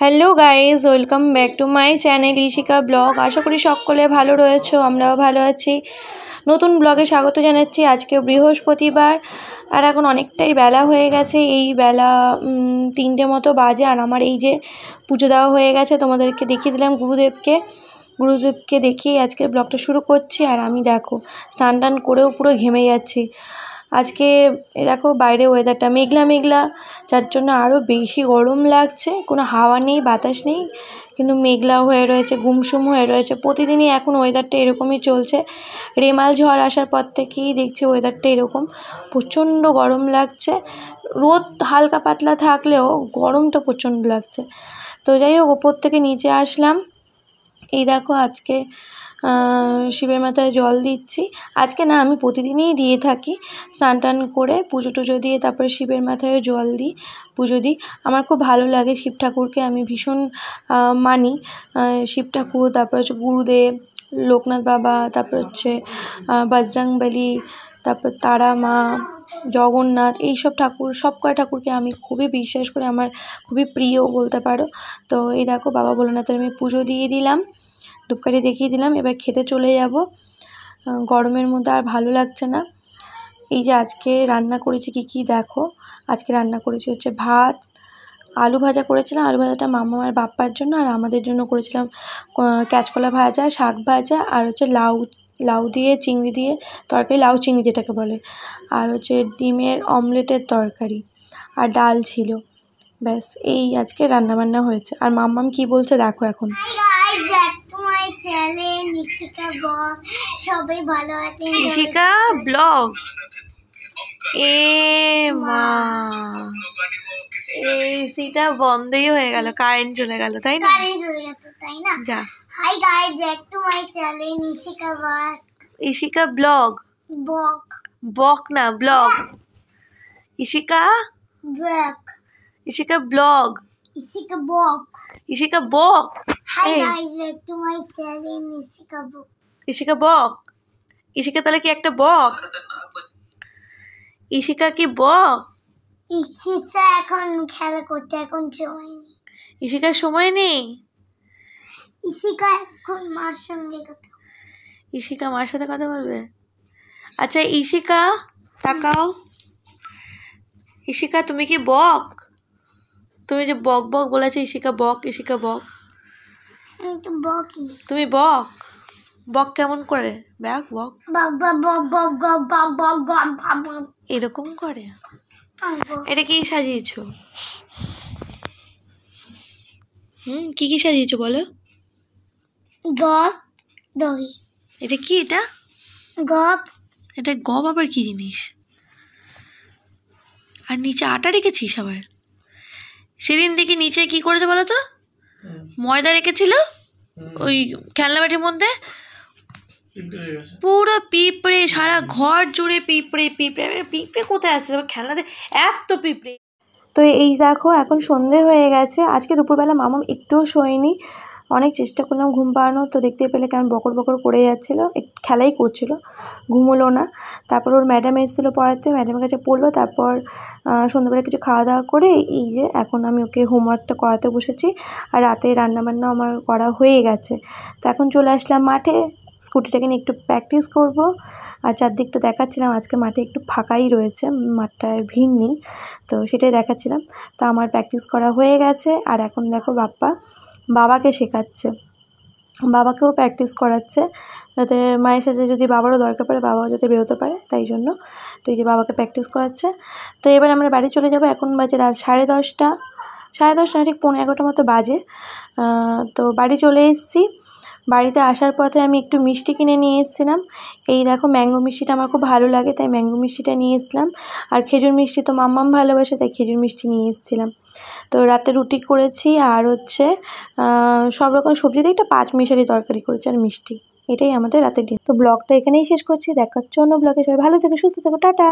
Hello guys, welcome back to my channel Ishika blog. আশা করি সকলে ভালো রয়েছো, আমরাও ভালো আছি। নতুন ব্লগে স্বাগত জানাচ্ছি। আজকে বৃহস্পতিবার আর এখন অনেকটাই বেলা হয়ে গেছে। এই বেলা 3টে মতো বাজে। আর আমার এই যে পুজো দেওয়া হয়ে গেছে, তোমাদেরকে দেখিয়ে দিলাম গুরুদেবকে দেখিয়ে আজকে ব্লগটা শুরু করছি। আর আমি দেখো স্নান টান করেও পুরো ঘেমে যাচ্ছি। আজকে দেখো বাইরে ওয়েদারটা মেঘলা মেঘলা, যার জন্য আরও বেশি গরম লাগছে। কোনো হাওয়া নেই, বাতাস নেই, কিন্তু মেঘলা হয়ে রয়েছে, গুমসুম হয়ে রয়েছে। প্রতিদিনই এখন ওয়েদারটা এরকমই চলছে। রেমাল ঝড় আসার পর থেকেই দেখছি ওয়েদারটা এরকম, প্রচণ্ড গরম লাগছে। রোদ হালকা পাতলা থাকলেও গরমটা প্রচণ্ড লাগছে। তো যাই হোক, ওপর থেকে নিচে আসলাম। এই দেখো আজকে শিবের মাথায় জল দিচ্ছি। আজকে না, আমি প্রতিদিনই দিয়ে থাকি। স্নান টান করে পুজো টুজো দিয়ে তারপরে শিবের মাথায় জল দিই, পুজো দিই। আমার খুব ভালো লাগে শিব ঠাকুরকে, আমি ভীষণ মানি শিব ঠাকুর। তারপর হচ্ছে গুরুদেব, লোকনাথ বাবা, তারপর হচ্ছে বজরংবলী, তারপর তারা মা, জগন্নাথ, এইসব ঠাকুর, সব কয় ঠাকুরকে আমি খুবই বিশ্বাস করি, আমার খুবই প্রিয় বলতে পারো। তো এই দেখো বাবা ভোলানাথের আমি পুজো দিয়ে দিলাম, ধূপকাঠি দেখিয়ে দিলাম। এবার খেতে চলে যাব। গরমের মধ্যে আর ভালো লাগছে না। এই যে আজকে রান্না করেছি কি দেখো। আজকে রান্না করেছি হচ্ছে ভাত, আলু ভাজা করেছিলাম। আলু ভাজাটা মামা আর বাপ্পার জন্য, আর আমাদের জন্য করেছিলাম কাঁচকলা ভাজা, শাক ভাজা, আর হচ্ছে লাউ দিয়ে চিংড়ি দিয়ে তরকারি, লাউ চিংড়ি যেটাকে বলে, আর হচ্ছে ডিমের অমলেটের তরকারি, আর ডাল ছিল। ব্যাস, এই আজকে রান্নাবান্না হয়েছে। আর মাম্মাম কি বলছে দেখো এখন। ইশিকা ব্লগ, এ মা, এসিটা বন্ধই হয়ে গেল, কারেন্ট চলে গেল, তাই না? যা। Hi guys, back to my channel Ishika blog. Ishika blog, বক না blog. Ishika blog, Ishika blog, Ishika বক, ইশিকা বক। Hi guys, back to my channel Ishika বক। ইশিকা বক, ইশিকা তাহলে কি একটা বক? ইশিকা কি বক? ইশিকা এখন খেলা করতে, এখন সময় নেই। ইশিকার সময় নেই। ইশিকা এখন মার সঙ্গে কথা, ইশিকা মার সাথে কথা বলবে। আচ্ছা ইশিকা তাকাও। ইশিকা তুমি কি বক? তুমি যে বক বক বলেছো, ইশিকা বক, ইশিকা বক। তুমি বক? বক কেমন করে? বক বক এরকম করে? এটা কি সাজিয়েছো? কি কি সাজিয়েছো বলো? গপ দই। এটা কি? এটা গপ। এটা গপ আবার কি জিনিস? আর নিচে আটা রেখেছিস আবার? সেদিন দেখি নিচে কি করেছে বলো তো? ময়দা রেখেছিল ওই খেলনা বাটির মধ্যে, পুরো পিঁপড়ে, সারা ঘর জুড়ে পিঁপড়ে। পিঁপড়ে কোথায় আসছে খেলনাতে, এত পিঁপড়ে। তো এই দেখো এখন সন্ধে হয়ে গেছে। আজকে দুপুরবেলা মামাম একটুও শোয়নি, অনেক চেষ্টা করলাম ঘুম পাড়ানোর। তো দেখতেই পেলে কেমন বকর বকর করে যাচ্ছিলো, খেলাই করছিল, ঘুমোলো না। তারপর ওর ম্যাডাম এসেছিলো পড়াতে, ম্যাডামের কাছে পড়লো। তারপর সন্ধ্যাবেলা কিছু খাওয়া দাওয়া করে এই যে এখন আমি ওকে হোমওয়ার্কটা করাতে বসেছি। আর রাতে রান্নাবান্না আমার করা হয়ে গেছে। তো এখন চলে আসলাম মাঠে, স্কুটিটাকে নিয়ে একটু প্র্যাকটিস করব। আর চারদিকটা দেখাচ্ছিলাম, আজকে মাঠে একটু ফাঁকাই রয়েছে, মাঠটায় ভিড় নেই, তো সেটাই দেখাচ্ছিলাম। তো আমার প্র্যাকটিস করা হয়ে গেছে। আর এখন দেখো বাবাকে শেখাচ্ছে, বাবাকেও প্র্যাকটিস করাচ্ছে, যাতে মায়ের সাথে যদি বাবারও দরকার পড়ে বাবাও যাতে বেরোতে পারে, তাই জন্য। তো এই যে বাবাকে প্র্যাকটিস করাচ্ছে। তো এবার আমরা বাড়ি চলে যাব। এখন বাজে রাত 10:30, না ঠিক 11:15 মতো বাজে। তো বাড়ি চলে এসেছি। বাড়িতে আসার পথে আমি একটু মিষ্টি কিনে নিয়ে এসেছিলাম। এই দেখো ম্যাঙ্গো মিষ্টিটা আমার খুব ভালো লাগে, তাই ম্যাঙ্গো মিষ্টিটা নিয়ে এসেছিলাম। আর খেজুর মিষ্টি তো মাম্মাম ভালোবাসে, তাই খেজুর মিষ্টি নিয়ে এসেছিলাম। তো রাতে রুটি করেছি, আর হচ্ছে সব রকম সবজি দিয়ে একটা 5 মিশালি তরকারি করেছি, আর মিষ্টি। এটাই আমাদের রাতের ডিনার। তো ব্লগটা এখানেই শেষ করছি, দেখা হচ্ছে অন্য ব্লগে। সবাই ভালো থেকো, সুস্থ থেকো, টাটা।